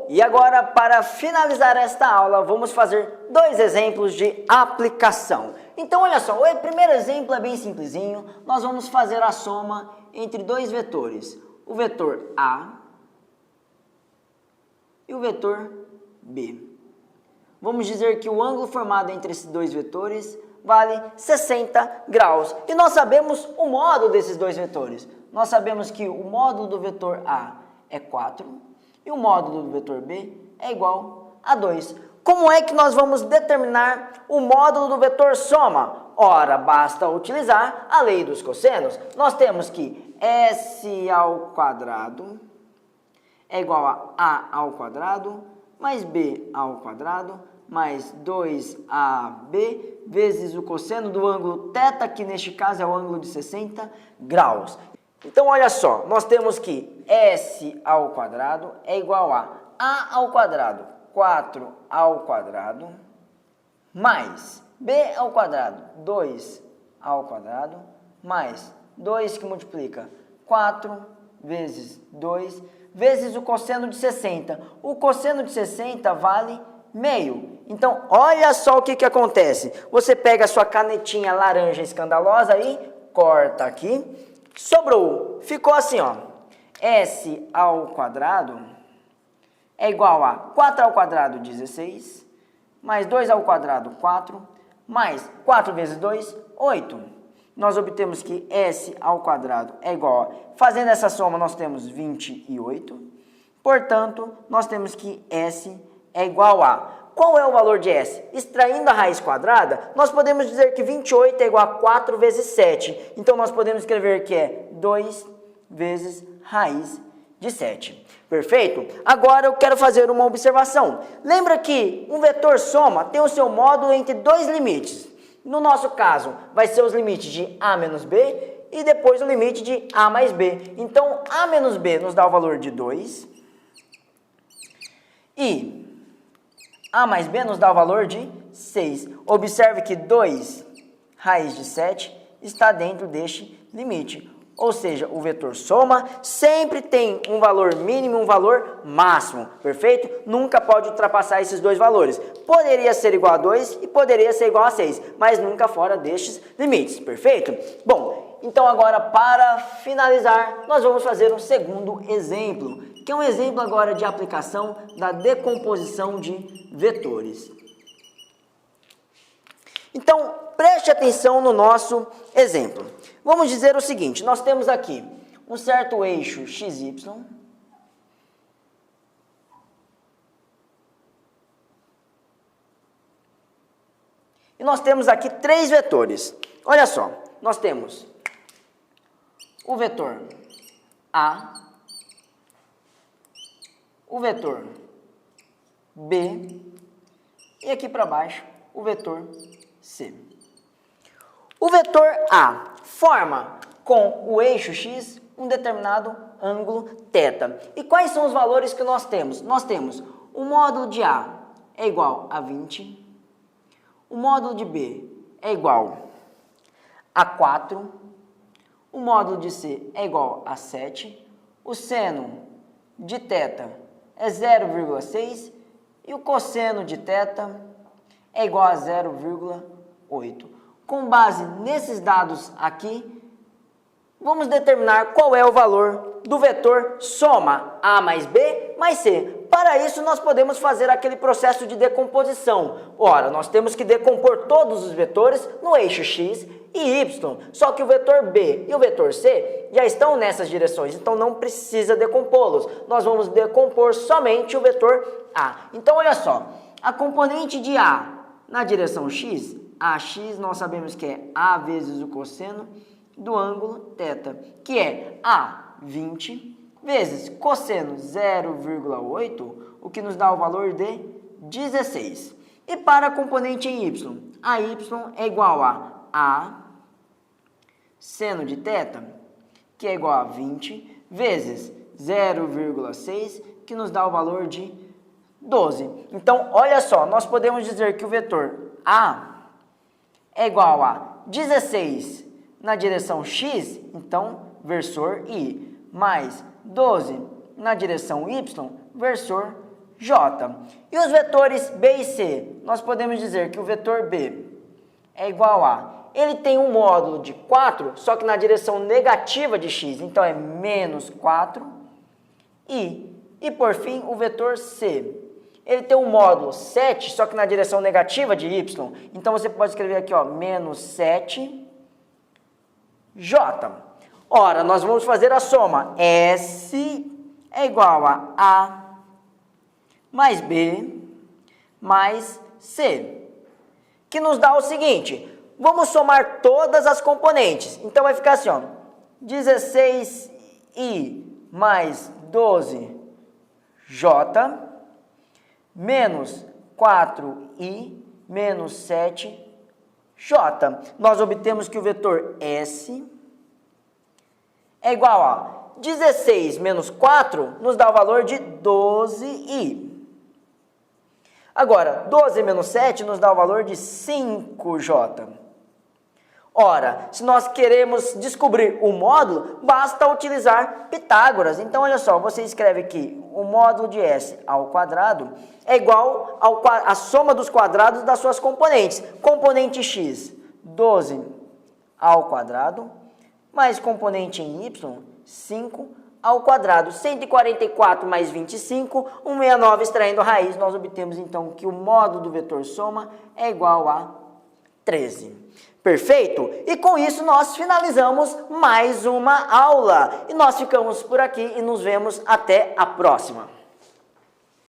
e agora para finalizar esta aula, vamos fazer dois exemplos de aplicação. Então, olha só, o primeiro exemplo é bem simplesinho. Nós vamos fazer a soma entre dois vetores, o vetor A e o vetor B. Vamos dizer que o ângulo formado entre esses dois vetores vale 60 graus. E nós sabemos o módulo desses dois vetores. Nós sabemos que o módulo do vetor A é 4 e o módulo do vetor B é igual a 2. Como é que nós vamos determinar o módulo do vetor soma? Ora, basta utilizar a lei dos cossenos. Nós temos que S ao quadrado é igual a ao quadrado mais B ao quadrado mais 2AB vezes o cosseno do ângulo θ, que neste caso é o ângulo de 60 graus. Então, olha só, nós temos que S ao quadrado é igual a ao quadrado, 4 ao quadrado, mais B ao quadrado, 2 ao quadrado, mais 2 que multiplica 4 vezes 2, vezes o cosseno de 60. O cosseno de 60 vale meio. Então, olha só o que acontece. Você pega a sua canetinha laranja escandalosa e corta aqui. Sobrou. Ficou assim, ó. S ao quadrado é igual a 4 ao quadrado, 16, mais 2 ao quadrado, 4, mais 4 vezes 2, 8. Nós obtemos que S ao quadrado é igual a... Fazendo essa soma, nós temos 28. Portanto, nós temos que S é igual a... Qual é o valor de S? Extraindo a raiz quadrada, nós podemos dizer que 28 é igual a 4 vezes 7. Então, nós podemos escrever que é 2 vezes raiz de 7. Perfeito? Agora, eu quero fazer uma observação. Lembra que um vetor soma tem o seu módulo entre dois limites. No nosso caso, vai ser os limites de A menos B e depois o limite de A mais B. Então, A menos B nos dá o valor de 2 e A mais B nos dá o valor de 6. Observe que 2 raiz de 7 está dentro deste limite. Ou seja, o vetor soma sempre tem um valor mínimo e um valor máximo, perfeito? Nunca pode ultrapassar esses dois valores. Poderia ser igual a 2 e poderia ser igual a 6, mas nunca fora destes limites, perfeito? Bom, então agora para finalizar, nós vamos fazer um segundo exemplo, que é um exemplo agora de aplicação da decomposição de vetores. Então, preste atenção no nosso exemplo. Vamos dizer o seguinte, nós temos aqui um certo eixo XY, e nós temos aqui três vetores. Olha só, nós temos o vetor A, o vetor B e aqui para baixo o vetor C. O vetor A forma com o eixo X um determinado ângulo θ. E quais são os valores que nós temos? Nós temos o módulo de A é igual a 20, o módulo de B é igual a 4, o módulo de C é igual a 7, o seno de θ é 0,6 e o cosseno de θ é igual a 0,8. Com base nesses dados aqui, vamos determinar qual é o valor do vetor soma A mais B mais C. Para isso, nós podemos fazer aquele processo de decomposição. Ora, nós temos que decompor todos os vetores no eixo X e Y. Só que o vetor B e o vetor C já estão nessas direções, então não precisa decompô-los. Nós vamos decompor somente o vetor A. Então, olha só, a componente de A na direção X, AX, nós sabemos que é A vezes o cosseno do ângulo θ, que é A, 20, vezes cosseno 0,8, o que nos dá o valor de 16. E para a componente em Y, a Y é igual a seno de θ, que é igual a 20, vezes 0,6, que nos dá o valor de 12. Então, olha só, nós podemos dizer que o vetor A é igual a 16 na direção X, então, versor I, mais 12 na direção Y, versor J. E os vetores B e C? Nós podemos dizer que o vetor B é igual a... Ele tem um módulo de 4, só que na direção negativa de x. Então, é menos 4. E por fim, o vetor C. Ele tem um módulo 7, só que na direção negativa de y. Então, você pode escrever aqui, ó, menos 7. J. Ora, nós vamos fazer a soma. S é igual a A mais B mais C, que nos dá o seguinte, vamos somar todas as componentes. Então, vai ficar assim, ó, 16i mais 12j menos 4i menos 7j. Nós obtemos que o vetor S é igual a 16 menos 4 nos dá o valor de 12i. Agora, 12 menos 7 nos dá o valor de 5j. Ora, se nós queremos descobrir o módulo, basta utilizar Pitágoras. Então, olha só, você escreve aqui, o módulo de S ao quadrado é igual à soma dos quadrados das suas componentes. Componente x, 12 ao quadrado, mais componente em y, 5 ao quadrado. 144 mais 25, 169 extraindo a raiz, nós obtemos então que o módulo do vetor soma é igual a 13. Perfeito? E com isso nós finalizamos mais uma aula. E nós ficamos por aqui e nos vemos até a próxima.